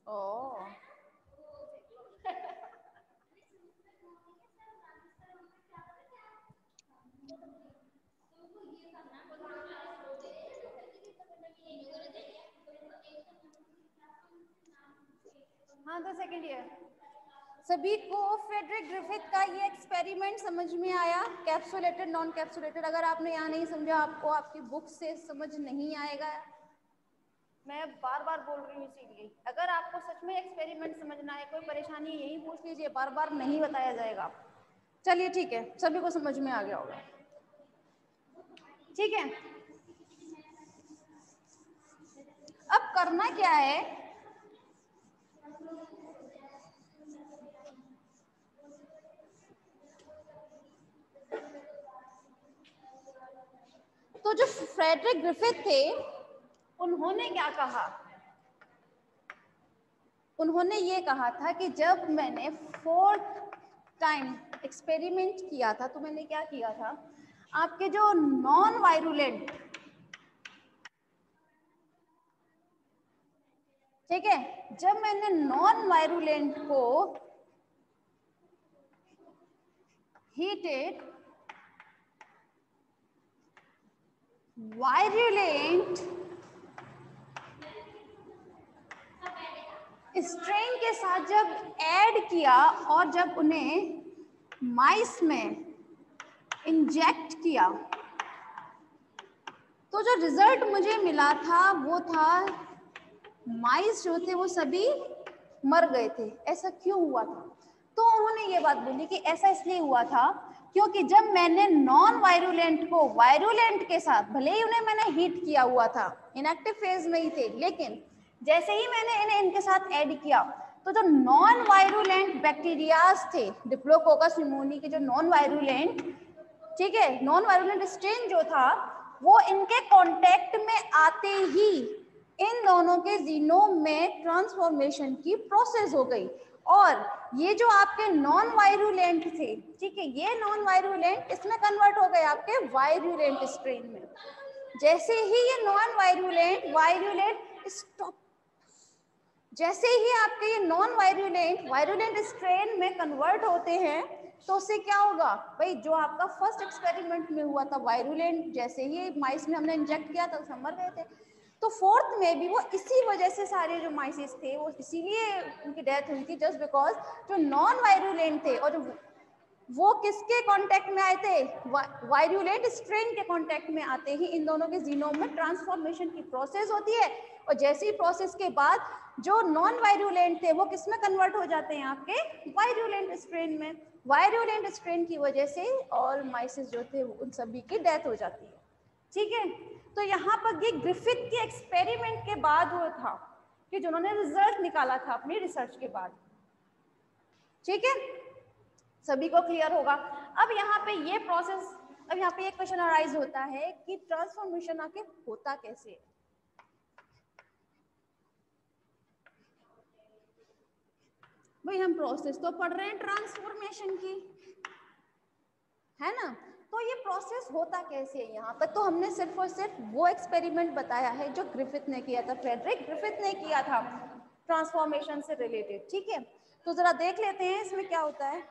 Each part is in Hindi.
ओ, हाँ तो सेकेंड ईयर सभी को फ्रेडरिक ग्रिफिथ का ये एक्सपेरिमेंट समझ में आया, कैप्सुलेटेड नॉन कैप्सुलेटेड। अगर आपने यहाँ नहीं समझा, आपको आपकी बुक से समझ नहीं आएगा। मैं बार बार बोल रही हूँ इसीलिए, अगर आपको सच में एक्सपेरिमेंट समझना है, कोई परेशानी है यही पूछ लीजिए, बार बार नहीं बताया जाएगा। चलिए ठीक है, सभी को समझ में आ गया होगा, ठीक है। अब करना क्या है, तो जो फ्रेडरिक ग्रिफिथ थे उन्होंने क्या कहा, उन्होंने ये कहा था कि जब मैंने 4th टाइम एक्सपेरिमेंट किया था तो मैंने क्या किया था, आपके जो नॉन वायरुलेंट, ठीक है, जब मैंने नॉन वायरुलेंट को हीटेड वायरुलेंट स्ट्रेन के साथ जब ऐड किया और जब उन्हें माइस में इंजेक्ट किया, तो जो रिजल्ट मुझे मिला था वो था माइस जो थे वो सभी मर गए थे। ऐसा क्यों हुआ था, तो उन्होंने ये बात बोली कि ऐसा इसलिए हुआ था क्योंकि जब मैंने नॉन वायरुलेंट को वायरुलेंट के साथ, भले ही उन्हें मैंने हीट किया हुआ था, इनएक्टिव फेज में ही थे, लेकिन जैसे ही मैंने इन्हें इनके साथ ऐड किया तो जो नॉन वायरुलेंट बैक्टीरियाज थे, डिप्लोकोकस निमोनिया के जो नॉन वायरुलेंट, ठीक है, नॉन वायरुलेंट स्ट्रेन जो था वो इनके कांटेक्ट में आते ही इन दोनों के जीनोम में ट्रांसफॉर्मेशन की प्रोसेस हो गई, और ये जो आपके नॉन वायरुलेंट थे, ठीक है, ये नॉन वायरुलेंट इसमें कन्वर्ट हो गए आपके वायरुलेंट स्ट्रेन में। जैसे ही ये नॉन वायरुलेंट वायरुलेंट स्टॉप, जैसे ही आपके ये नॉन वायरुलेंट वायरुलेंट स्ट्रेन में कन्वर्ट होते हैं तो उससे क्या होगा भाई, जो आपका फर्स्ट एक्सपेरिमेंट में हुआ था वायरुलेंट, जैसे ही माइस में हमने इंजेक्ट किया था सब मर गए थे, तो 4th में भी वो इसी वजह से सारे जो माइसिस थे वो इसीलिए उनकी डेथ हुई थी, जस्ट बिकॉज जो नॉन वायरुलेंट थे और जो वो किसके कांटेक्ट में आए थे, वायरुलेंट स्ट्रेन के कांटेक्ट में आते ही इन दोनों के जीनोम में ट्रांसफॉर्मेशन की प्रोसेस होती है, और जैसे ही प्रोसेस के बाद जो नॉन वायरुलेंट थे वो किस में कन्वर्ट हो जाते हैं, आपके वायरुलेंट स्ट्रेन में। वायरुलेंट स्ट्रेन की वजह से ऑल माइसिस जो थे उन सभी की डेथ हो जाती है, ठीक है। तो यहाँ पर ये ग्रिफिथ के एक्सपेरिमेंट के बाद हुआ था कि जिन्होंने रिजल्ट निकाला था अपनी रिसर्च के बाद, ठीक है, सभी को क्लियर होगा। अब यहाँ पे ये प्रोसेस, अब यहाँ पे एक क्वेश्चन अराइज होता है कि ट्रांसफॉर्मेशन आके होता कैसे है, भाई हम प्रोसेस तो पढ़ रहे हैं ट्रांसफॉर्मेशन की, है ना, तो ये प्रोसेस होता कैसे है, यहाँ तक तो हमने सिर्फ और सिर्फ वो एक्सपेरिमेंट बताया है जो ग्रिफिथ ने किया था, फ्रेडरिक ग्रिफिथ ने किया था ट्रांसफॉर्मेशन से रिलेटेड, ठीक है। तो जरा देख लेते हैं इसमें क्या होता है।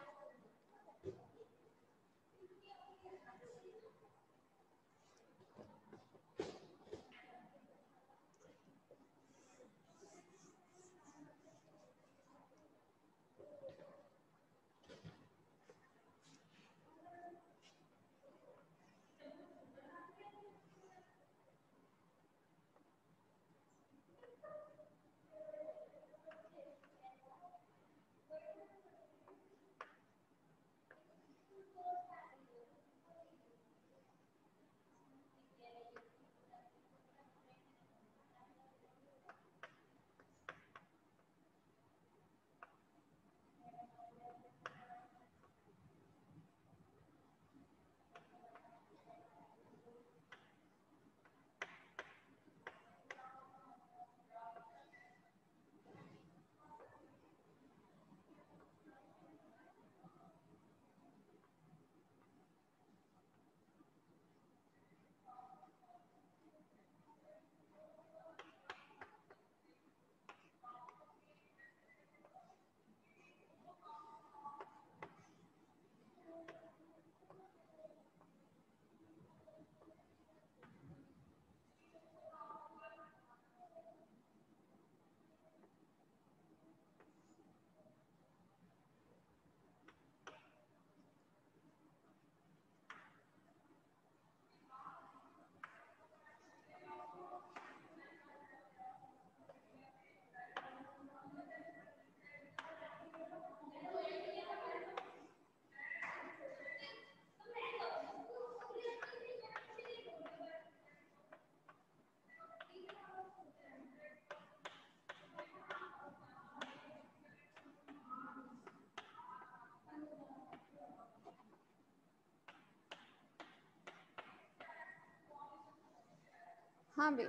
हाँ भी,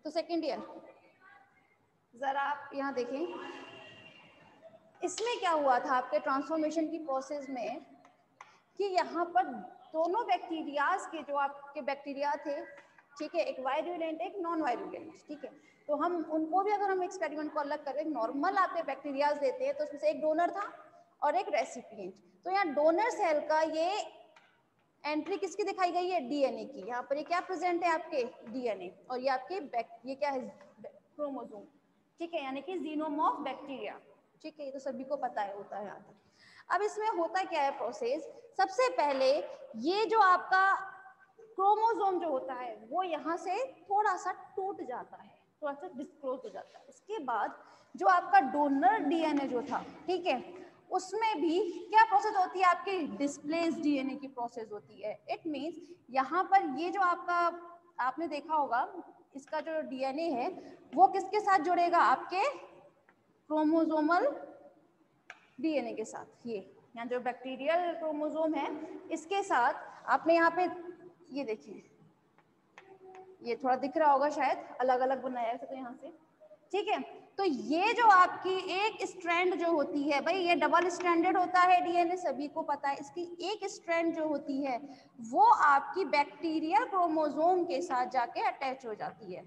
तो सेकेंड ईयर जरा आप यहाँ देखें, इसमें क्या हुआ था आपके ट्रांसफॉर्मेशन की प्रोसेस में कि यहाँ पर दोनों बैक्टीरियाज के जो आपके बैक्टीरिया थे, ठीक है, एक वायरुलेंट एक नॉन वायरुलेंट, ठीक है, तो हम उनको भी अगर हम एक्सपेरिमेंट को अलग करें, नॉर्मल आपके बैक्टीरियाज देते हैं तो उसमें से एक डोनर था और एक रेसिपिएंट। तो यहाँ डोनर सेल का ये एंट्री किसकी दिखाई गई है, डीएनए की। यहाँ पर ये क्या प्रेजेंट है आपके, डीएनए, और ये आपके ये क्या है, क्रोमोसोम, ठीक है, यानी कि जीनोम ऑफ बैक्टीरिया, ठीक है, ये तो सभी को पता है होता है यहाँ तक। अब इसमें होता क्या है प्रोसेस, सबसे पहले ये जो आपका क्रोमोसोम जो होता है वो यहाँ से थोड़ा सा टूट जाता है, थोड़ा सा डिस्क्लोज हो जाता है। उसके बाद जो आपका डोनर डीएनए जो था, ठीक है, उसमें भी क्या प्रोसेस होती है आपकी, डिस्प्लेस डीएनए की प्रोसेस होती है। इट मींस यहाँ पर ये जो आपका आपने देखा होगा इसका जो डीएनए है वो किसके साथ जुड़ेगा, आपके क्रोमोसोमल डीएनए के साथ। ये यहाँ जो बैक्टीरियल क्रोमोसोम है इसके साथ आपने यहाँ पे ये देखिए, ये थोड़ा दिख रहा होगा शायद, अलग अलग बनाया है तो यहाँ से, ठीक है। तो ये जो आपकी एक स्ट्रैंड जो होती है, भाई ये डबल स्ट्रैंडेड होता है डीएनए, सभी को पता है। इसकी एक स्ट्रैंड जो होती है वो आपकी बैक्टीरियल क्रोमोसोम के साथ जाके अटैच हो जाती है।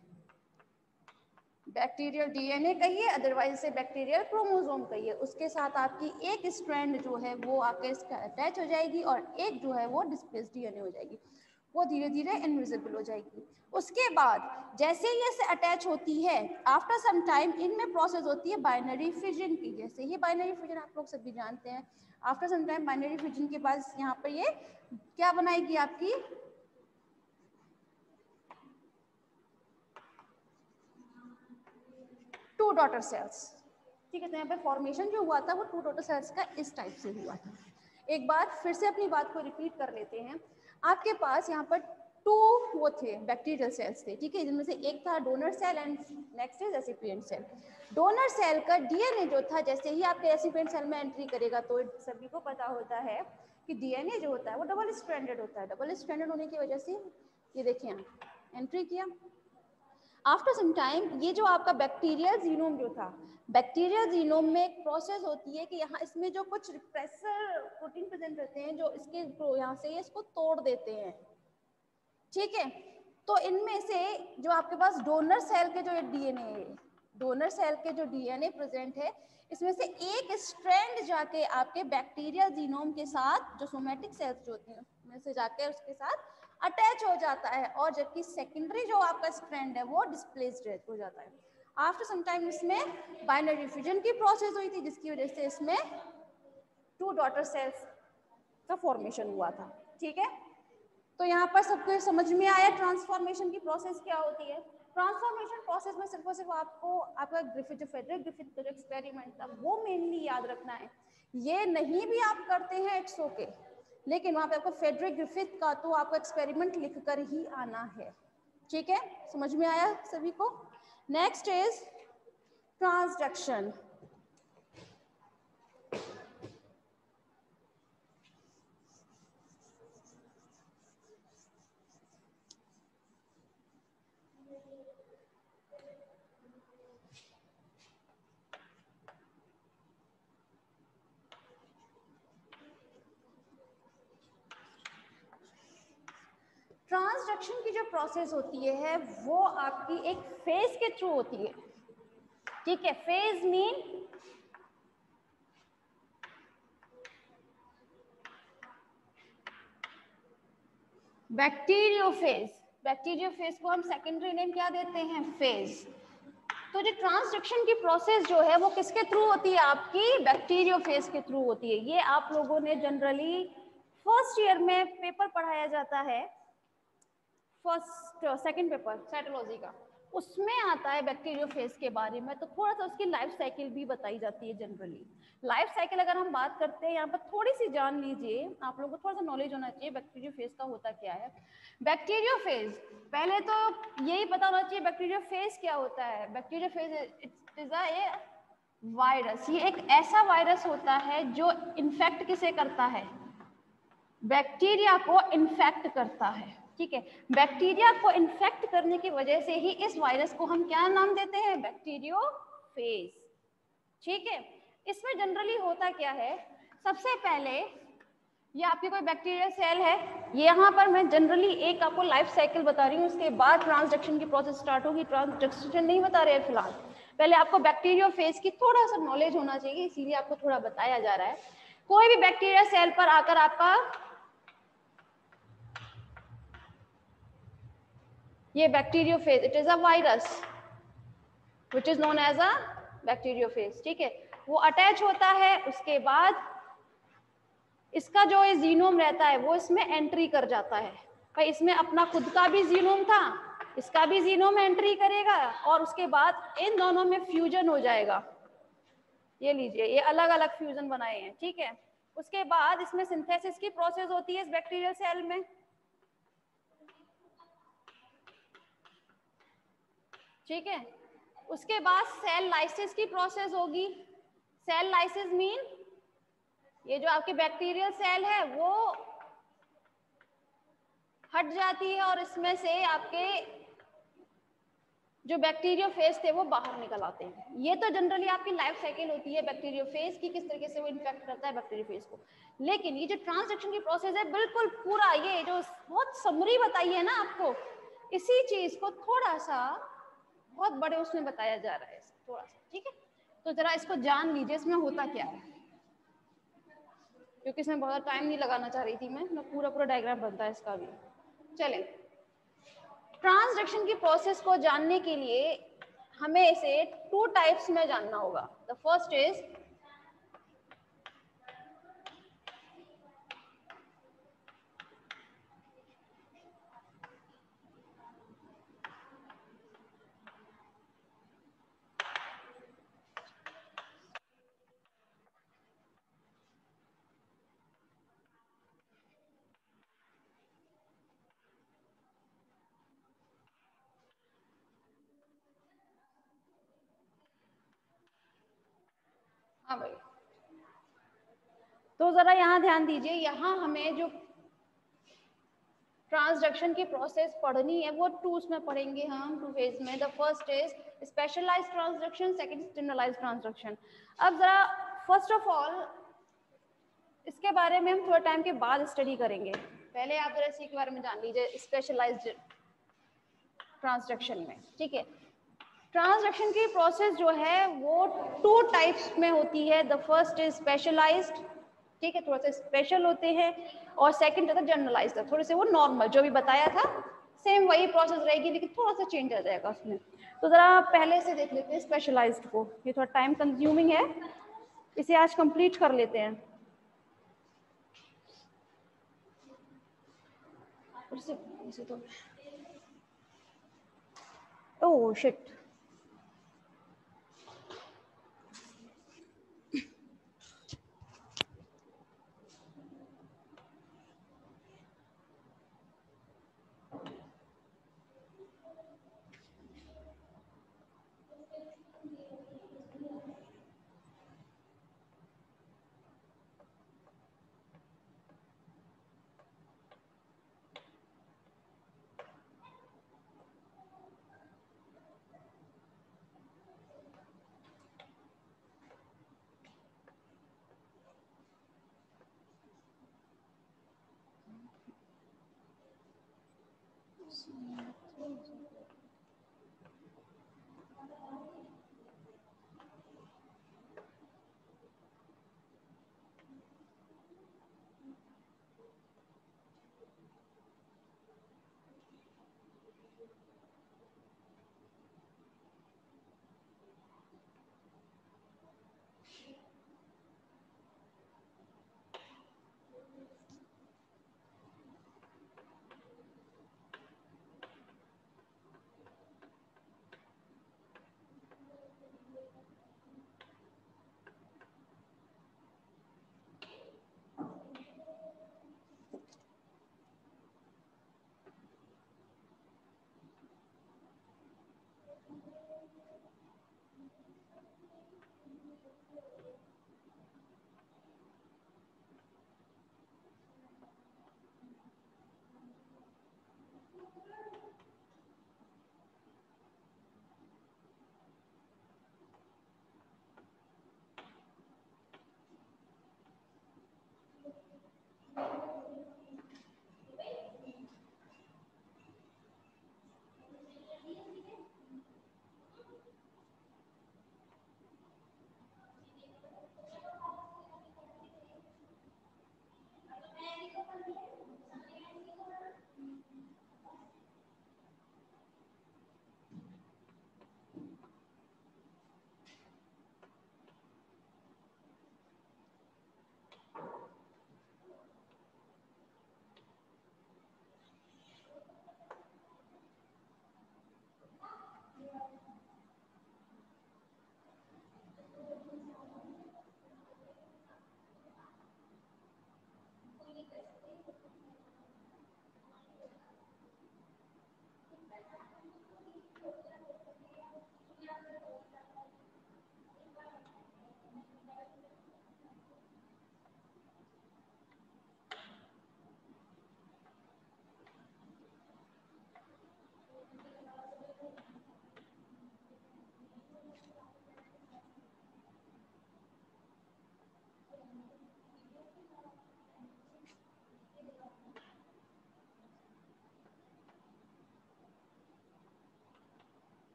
बैक्टीरियल डीएनए कहिए, अदरवाइज से बैक्टीरियल क्रोमोसोम कहिए, उसके साथ आपकी एक स्ट्रैंड जो है वो आपके इसका अटैच हो जाएगी और एक जो है वो डिस्प्लेस डीएनए हो जाएगी, वो धीरे धीरे इनविजिबल हो जाएगी। उसके बाद जैसे ही ये अटैच होती है, आफ्टर सम टाइम इनमें प्रोसेस होती है बाइनरी फिजन की। जैसे ही बाइनरी फिजन आप लोग सभी जानते हैं, after some time binary fission के बाद यहाँ पर ये क्या बनाएगी आपकी, टू डॉटर सेल्स, ठीक है। तो यहाँ पे फॉर्मेशन जो हुआ था वो टू डॉटर सेल्स का इस टाइप से हुआ था। एक बार फिर से अपनी बात को रिपीट कर लेते हैं। आपके पास यहाँ पर टू वो थे बैक्टीरियल सेल्स थे, ठीक है, जिनमें से एक था donor cell and next is recipient cell. Donor cell का डीएनए जो था जैसे ही आपके रेसिपिएंट सेल में एंट्री करेगा, तो सभी को पता होता है कि डीएनए जो होता है वो डबल स्ट्रैंडेड होता है। डबल स्ट्रैंडेड होने की वजह से ये देखिए यहाँ एंट्री किया। आफ्टर सम टाइम ये जो आपका बैक्टीरियल जीनोम जो था, बैक्टीरियल जीनोम में एक प्रोसेस होती है कि यहाँ इसमें जो कुछ रिप्रेसर प्रोटीन प्रेजेंट रहते हैं जो इसके यहाँ से इसको तोड़ देते हैं, ठीक है। तो इनमें से जो आपके पास डोनर सेल के जो डीएनए है, डोनर सेल के जो डीएनए प्रेजेंट है, इसमें से एक स्ट्रैंड जाके आपके बैक्टीरियल जीनोम के साथ जो सोमेटिक सेल्स जो होती हैं उसमें से जाके उसके साथ अटैच हो जाता है, और जबकि सेकेंडरी जो आपका स्ट्रैंड है वो डिस्प्लेस्ड हो जाता है। आफ्टर सम टाइम इसमें बाइनरी फ्यूजन की प्रोसेस हुई थी जिसकी वजह से इसमें टू डॉटर सेल्स का फॉर्मेशन हुआ था, ठीक है। तो यहाँ पर सबको समझ में आया ट्रांसफॉर्मेशन की प्रोसेस क्या होती है। ट्रांसफॉर्मेशन प्रोसेस में सिर्फ और सिर्फ आपको आपका ग्रिफिथ जो फेडरिक ग्रिफिथ का जो एक्सपेरिमेंट था वो मेनली याद रखना है। ये नहीं भी आप करते हैं इट्स ओके, लेकिन वहाँ पे आपको फेडरिक ग्रिफिथ का तो आपको एक्सपेरिमेंट लिख कर ही आना है, ठीक है। समझ में आया सभी को। Next is transduction. ट्रांसडक्शन की जो प्रोसेस होती है वो आपकी एक फेज के थ्रू होती है, ठीक है। फेज मीन बैक्टीरियोफेज, बैक्टीरियोफेज को हम सेकेंडरी नेम क्या देते हैं, फेज। तो जो ट्रांसडक्शन की प्रोसेस जो है वो किसके थ्रू होती है, आपकी बैक्टीरियोफेज के थ्रू होती है। ये आप लोगों ने जनरली फर्स्ट ईयर में पेपर पढ़ाया जाता है, फर्स्ट सेकंड पेपर साइटोलॉजी का, उसमें आता है बैक्टीरियोफेज के बारे में। तो थोड़ा सा उसकी लाइफ साइकिल भी बताई जाती है जनरली। लाइफ साइकिल अगर हम बात करते हैं यहाँ पर थोड़ी सी जान लीजिए, आप लोगों को थोड़ा सा नॉलेज होना चाहिए बैक्टीरियोफेज का होता क्या है। बैक्टीरियोफेज पहले तो यही पता होना चाहिए बैक्टीरियोफेज क्या होता है। Bacteriophage it is a virus, ये एक ऐसा वायरस होता है जो इन्फेक्ट किसे करता है, बैक्टीरिया को इन्फेक्ट करता है, ठीक है, बैक्टीरिया को इन्फेक्ट करने की वजह से ही इस वायरस को हम क्या नाम देते हैं, बैक्टीरियोफेज। ठीक है, इसमें जनरली होता क्या है, सबसे पहले ये आपकी कोई बैक्टीरियल सेल है, यहाँ पर मैं जनरली एक आपको लाइफ साइकिल बता रही हूँ, उसके बाद ट्रांसडक्शन की प्रोसेस स्टार्ट होगी। ट्रांसडक्शन नहीं बता रहे हैं फिलहाल, पहले आपको बैक्टीरियोफेज की थोड़ा सा नॉलेज होना चाहिए, इसीलिए आपको थोड़ा बताया जा रहा है। कोई भी बैक्टीरिया सेल पर आकर आपका ये bacteriophage, it is a virus which is known as a bacteriophage. ठीक है, वो अटैच होता है, उसके बाद इसका जो ये जीनोम रहता है वो इसमें एंट्री कर जाता है। भाई इसमें अपना खुद का भी जीनोम था, इसका भी जीनोम एंट्री करेगा और उसके बाद इन दोनों में फ्यूजन हो जाएगा। ये लीजिए, ये अलग अलग फ्यूजन बनाए हैं। ठीक है, उसके बाद इसमें सिंथेसिस की प्रोसेस होती है इस बैक्टीरियल सेल में। ठीक है, उसके बाद सेल लाइसिस की प्रोसेस होगी। सेल लाइसिस मीन ये जो आपकी बैक्टीरियल सेल है वो हट जाती है और इसमें से आपके जो बैक्टीरियोफेज थे वो बाहर निकल आते हैं। ये तो जनरली आपकी लाइफ साइकिल होती है बैक्टीरियोफेज की, किस तरीके से वो इन्फेक्ट करता है बैक्टीरियोफेज को। लेकिन ये जो ट्रांसडक्शन की प्रोसेस है, बिल्कुल पूरा ये जो बहुत समरी बताई है ना आपको, इसी चीज को थोड़ा सा बहुत बड़े उसमें बताया जा रहा है थोड़ा सा। ठीक है, तो जरा इसको जान लीजिए इसमें होता क्या है, क्योंकि इसमें बहुत टाइम नहीं लगाना चाह रही थी मैं पूरा पूरा डायग्राम बनता है इसका भी। चले, ट्रांसडक्शन की प्रोसेस को जानने के लिए हमें इसे 2 टाइप्स में जानना होगा। द फर्स्ट इज हाँ भाई, तो जरा यहाँ ध्यान दीजिए, यहाँ हमें जो ट्रांसडक्शन की प्रोसेस पढ़नी है वो 2 में पढ़ेंगे हम, 2 फेज में। The first is specialized transduction, second generalized transduction. अब जरा फर्स्ट ऑफ ऑल इसके बारे में हम थोड़ा टाइम के बाद स्टडी करेंगे, पहले आप जरा इसी के बारे में जान लीजिए स्पेशलाइज्ड ट्रांसडक्शन में। ठीक है, ट्रांसडक्शन की प्रोसेस जो है वो 2 टाइप्स में होती है। द फर्स्ट इज स्पेशलाइज्ड, ठीक है, थोड़ा सा स्पेशल होते हैं, और सेकंड है जनरलाइज्ड, थोड़े से वो नॉर्मल जो भी बताया था सेम वही प्रोसेस रहेगी, लेकिन थोड़ा सा चेंज आ जाएगा उसमें। तो जरा पहले से देख लेते हैं स्पेशलाइज्ड को, ये थोड़ा टाइम कंज्यूमिंग है, इसे आज कंप्लीट कर लेते हैं। तो ओह शिट,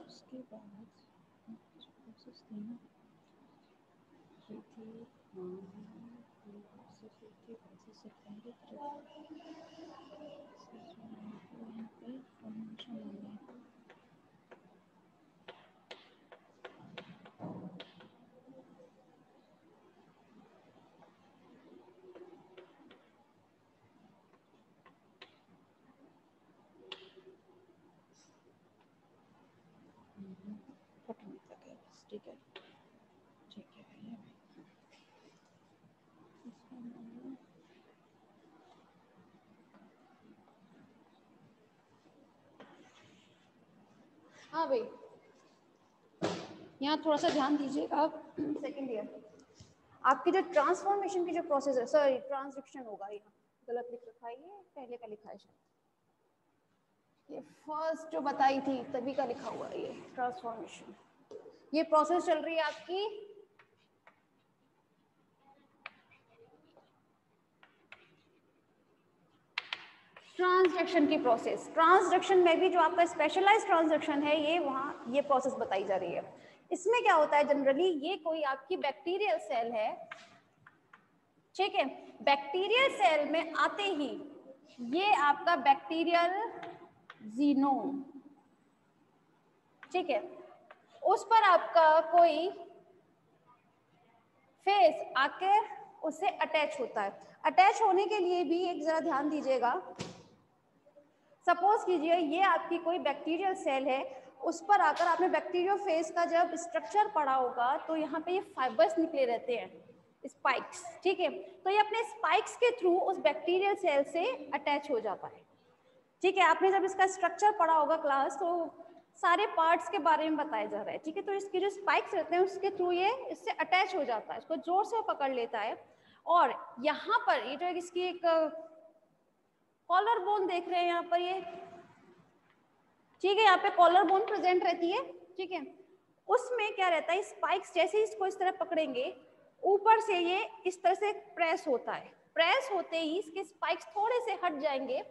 उसके बाद प्रोसेस देना ठीक है ठीक है भैया। हाँ भाई, यहाँ थोड़ा सा ध्यान दीजिएगा आप। सेकेंड ईयर आपकी जो ट्रांसफॉर्मेशन की जो प्रोसेस है, सॉरी ट्रांसक्रिप्शन होगा, यहाँ गलत लिख रखा है, ये पहले का लिखा है शायद, ये फर्स्ट जो बताई थी तभी का लिखा हुआ है ये ट्रांसफॉर्मेशन। ये प्रोसेस चल रही है आपकी ट्रांसडक्शन की प्रोसेस। ट्रांसडक्शन में भी जो आपका स्पेशलाइज्ड ट्रांसडक्शन है, ये वहाँ ये प्रोसेस बताई जा रही है। इसमें क्या होता है जनरली, ये कोई आपकी बैक्टीरियल सेल है, ठीक है। बैक्टीरियल सेल में आते ही ये आपका बैक्टीरियल जीनोम, ठीक है, उस पर आपका कोई फेस आके उससे अटैच होता है। अटैच होने के लिए भी एक जरा ध्यान दीजिएगा, सपोज कीजिए ये आपकी कोई बैक्टीरियल सेल है, उस पर आकर आपने बैक्टीरियोफेज का जब स्ट्रक्चर पढ़ा होगा तो यहाँ पे ये फाइबर्स निकले रहते हैं, स्पाइक्स, ठीक है। तो ये अपने स्पाइक्स के थ्रू उस बैक्टीरियल सेल से अटैच हो जाता है, ठीक है। आपने जब इसका स्ट्रक्चर पढ़ा होगा क्लास, तो सारे पार्ट्स के बारे में बताया जा रहा है, ठीक है। तो इसके जो स्पाइक्स रहते हैं उसके थ्रू ये इससे अटैच हो जाता है, इसको जोर से पकड़ लेता है। और यहाँ पर ये जो इसकी एक कॉलर बोन देख रहे हैं यहाँ पर ये, ठीक है, यहाँ पे कॉलर बोन प्रेजेंट रहती है, ठीक है। उसमें क्या रहता है, स्पाइक्स जैसे ही इसको इस तरह पकड़ेंगे, ऊपर से ये इस तरह से प्रेस होता है, प्रेस होते ही इसके स्पाइक्स थोड़े से हट जाएंगे।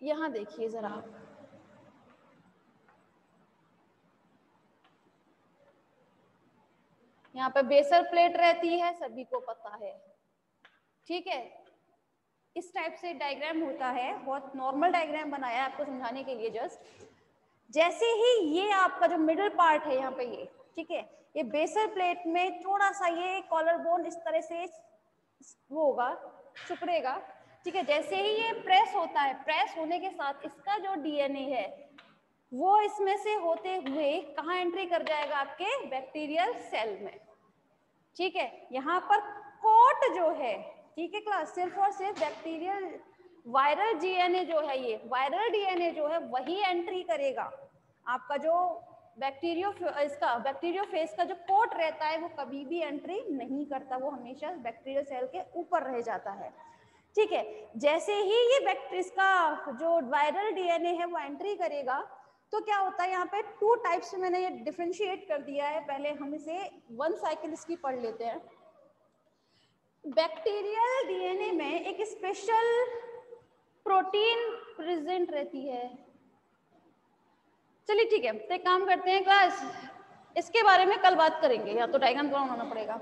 यहाँ देखिए जरा आप, यहाँ पे बेसल प्लेट रहती है, सभी को पता है, ठीक है। इस टाइप से डायग्राम होता है, बहुत नॉर्मल डायग्राम बनाया है आपको समझाने के लिए जस्ट। जैसे ही ये आपका जो मिडिल पार्ट है यहाँ पे ये, ठीक है, ये बेसल प्लेट में थोड़ा सा ये कॉलर बोन इस तरह से वो होगा, सिकुड़ेगा, ठीक है। जैसे ही ये प्रेस होता है, प्रेस होने के साथ इसका जो डीएनए है वो इसमें से होते हुए कहाँ एंट्री कर जाएगा, आपके बैक्टीरियल सेल में, ठीक है। यहाँ पर कोट जो है, ठीक है क्लास, सिर्फ और सिर्फ बैक्टीरियल वायरल डीएनए जो है, ये वायरल डीएनए जो है वही एंट्री करेगा। आपका जो बैक्टीरियोफेज का जो कोट रहता है वो कभी भी एंट्री नहीं करता, वो हमेशा बैक्टीरियल सेल के ऊपर रह जाता है, ठीक है। जैसे ही ये इसका जो वायरल डीएनए है वो एंट्री करेगा, तो क्या होता है, यहाँ पे टू टाइप्स में मैंने ये डिफरेंशिएट कर दिया है। पहले हम इसे वन साइकिल इसकी पढ़ लेते हैं। बैक्टीरियल डीएनए में एक स्पेशल प्रोटीन प्रेजेंट रहती है। चलिए ठीक है, तो एक काम करते हैं क्लास, इसके बारे में कल बात करेंगे, या तो डायग्राम पूरा बनाना पड़ेगा,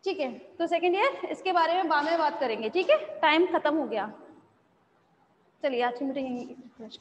ठीक है। तो सेकेंड ईयर इसके बारे में बाद में बात करेंगे, ठीक है। टाइम खत्म हो गया, चलिए आज की मीटिंग